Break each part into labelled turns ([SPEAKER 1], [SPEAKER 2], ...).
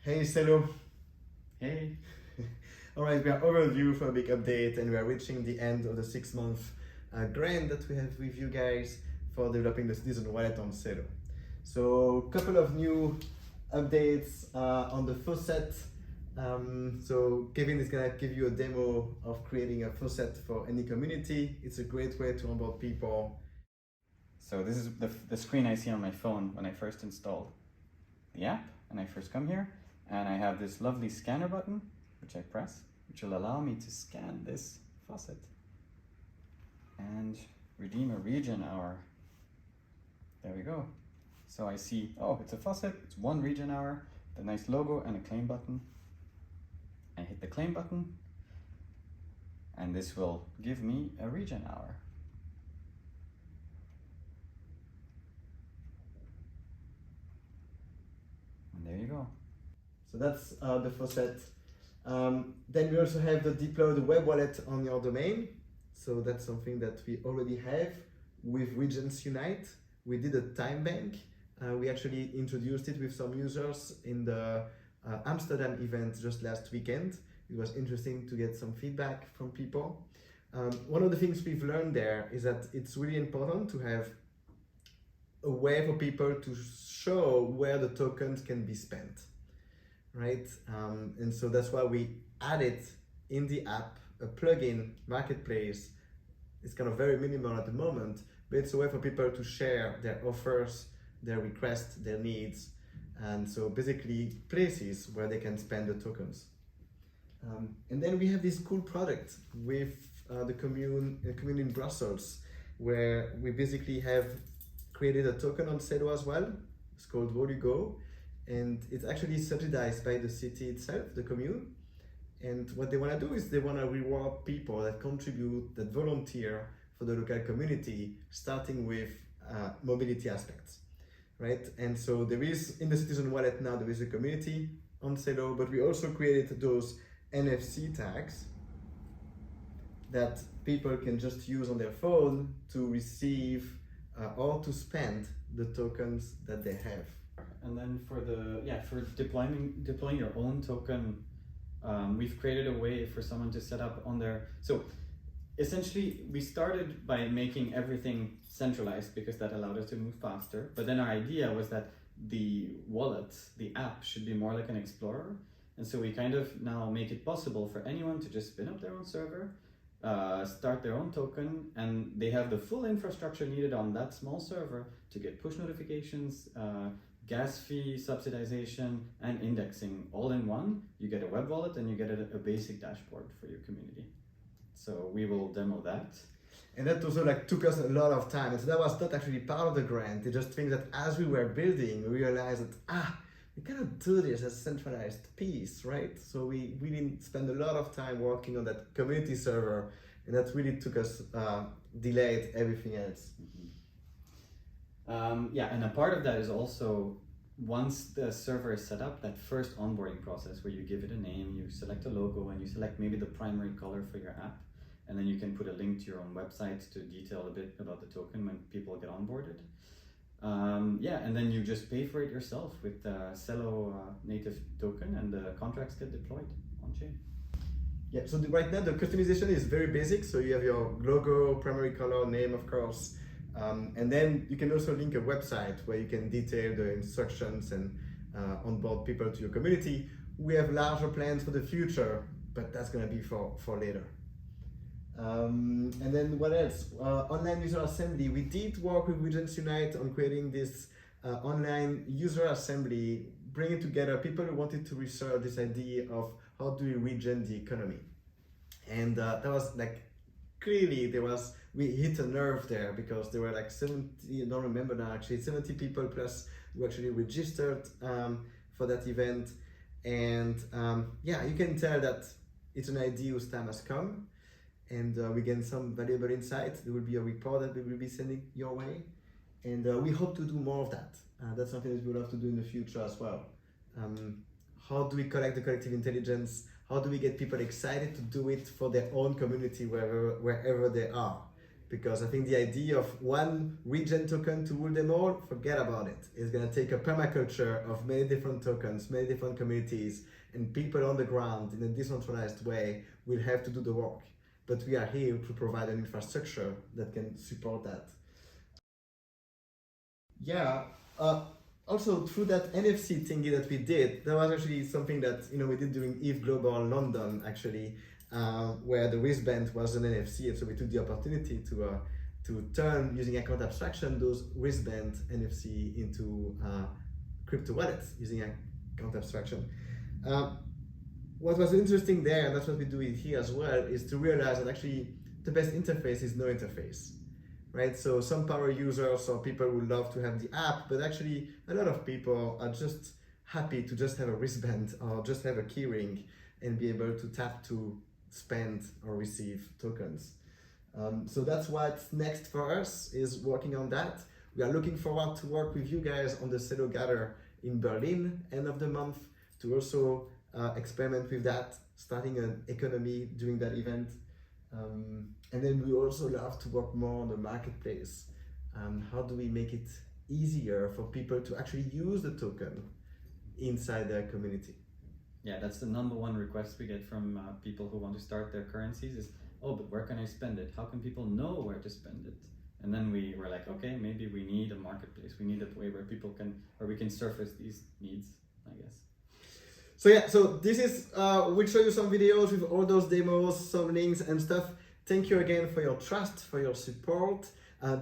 [SPEAKER 1] Hey CELO.
[SPEAKER 2] Hey.
[SPEAKER 1] Alright, we are overdue for a big update and we are reaching the end of the 6-month grant that we have with you guys for developing the citizen wallet on CELO. So, a couple of new updates on the Faucet. So Kevin is gonna give you a demo of creating a Faucet for any community. It's a great way to onboard people.
[SPEAKER 2] So this is the screen I see on my phone when I first installed the app and I first come here, and I have this lovely scanner button which I press, which will allow me to scan this faucet and redeem a regen hour. There we go. So I see, oh, it's a faucet, it's 1 regen hour, the nice logo and a claim button. I hit the claim button and this will give me a regen hour. And there you go.
[SPEAKER 1] So that's the Faucet. Then we also have the deploy the web wallet on your domain. So that's something that we already have with Regens Unite. We did a time bank. We actually introduced it with some users in the Amsterdam event just last weekend. It was interesting to get some feedback from people. One of the things we've learned there is that it's really important to have a way for people to show where the tokens can be spent, right? And so that's why we added in the app a plugin marketplace. It's kind of very minimal at the moment, but it's a way for people to share their offers, their requests, their needs, and so basically places where they can spend the tokens. And then we have this cool product with the commune in Brussels, where we basically have created a token on CELO as well. It's called Wolugo, and it's actually subsidized by the city itself, the commune. And what they want to do is they want to reward people that contribute, that volunteer for the local community, starting with mobility aspects, right? And so there is, in the Citizen Wallet now, there is a community on CELO, but we also created those NFC tags that people can just use on their phone to receive or to spend the tokens that they have.
[SPEAKER 2] And then for deploying your own token, we've created a way for someone to set up on their. So essentially, we started by making everything centralized because that allowed us to move faster. But then our idea was that the wallet, the app, should be more like an explorer. And so we kind of now make it possible for anyone to just spin up their own server, start their own token, and they have the full infrastructure needed on that small server to get push notifications, gas fee subsidization, and indexing all in one. You get a web wallet and you get a basic dashboard for your community. So we will demo that.
[SPEAKER 1] And that also took us a lot of time. And so that was not actually part of the grant. It just things that as we were building, we realized that, we cannot do this as a centralized piece, right? So we really spent a lot of time working on that community server, and that really took us, delayed everything else.
[SPEAKER 2] And a part of that is also, once the server is set up, that first onboarding process where you give it a name, you select a logo, and you select maybe the primary color for your app, and then you can put a link to your own website to detail a bit about the token when people get onboarded. And then you just pay for it yourself with the CELO native token, and the contracts get deployed on chain.
[SPEAKER 1] Yeah, so right now the customization is very basic. So you have your logo, primary color, name, of course. And then you can also link a website where you can detail the instructions and onboard people to your community. We have larger plans for the future, but that's going to be for later. And then what else? Online user assembly. We did work with Regens Unite on creating this online user assembly, bringing together people who wanted to research this idea of how do we regen the economy. And that was clearly we hit a nerve there because there were 70, I don't remember now actually, 70 people plus who actually registered for that event. And you can tell that it's an idea whose time has come. And we get some valuable insights. There will be a report that we will be sending your way. And we hope to do more of that. That's something that we would love to do in the future as well. How do we collect the collective intelligence? How do we get people excited to do it for their own community wherever they are? because I think the idea of one Regen token to rule them all, forget about it. It's going to take a permaculture of many different tokens, many different communities, and people on the ground in a decentralized way will have to do the work. But we are here to provide an infrastructure that can support that. Yeah. Also, through that NFC thingy that we did, there was actually something that we did during EVE Global London, actually, where the wristband was an NFC, and so we took the opportunity to turn, using account abstraction, those wristband NFC into crypto wallets using account abstraction. What was interesting there, and that's what we do here as well, is to realize that actually the best interface is no interface. Right, so some power users or people would love to have the app, but actually a lot of people are just happy to just have a wristband or just have a keyring and be able to tap to spend or receive tokens. So that's what's next for us, is working on that. We are looking forward to work with you guys on the CELO Gather in Berlin end of the month to also experiment with that, starting an economy during that event. And then we also love to work more on the marketplace. How do we make it easier for people to actually use the token inside their community?
[SPEAKER 2] Yeah, that's the number one request we get from people who want to start their currencies is, oh, but where can I spend it? How can people know where to spend it? And then we were like, okay, maybe we need a marketplace. We need a way where we can surface these needs, I guess.
[SPEAKER 1] So yeah, so this is, we'll show you some videos with all those demos, some links and stuff. Thank you again for your trust, for your support.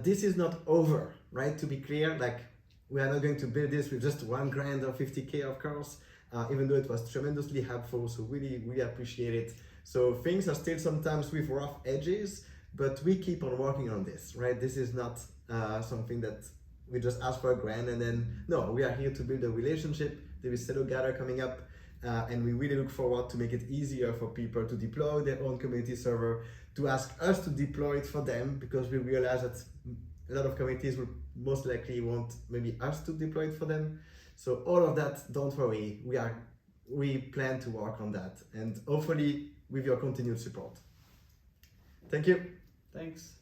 [SPEAKER 1] This is not over, right? To be clear, like, we are not going to build this with just $1,000 or 50K, of course, even though it was tremendously helpful, so really, really appreciate it. So things are still sometimes with rough edges, but we keep on working on this, right? This is not something that we just ask for a grant and then, no, we are here to build a relationship. There is CELO Gather coming up. And we really look forward to make it easier for people to deploy their own community server, to ask us to deploy it for them, because we realize that a lot of communities will most likely want maybe us to deploy it for them. So all of that, don't worry, we plan to work on that, and hopefully with your continued support. Thank you.
[SPEAKER 2] Thanks.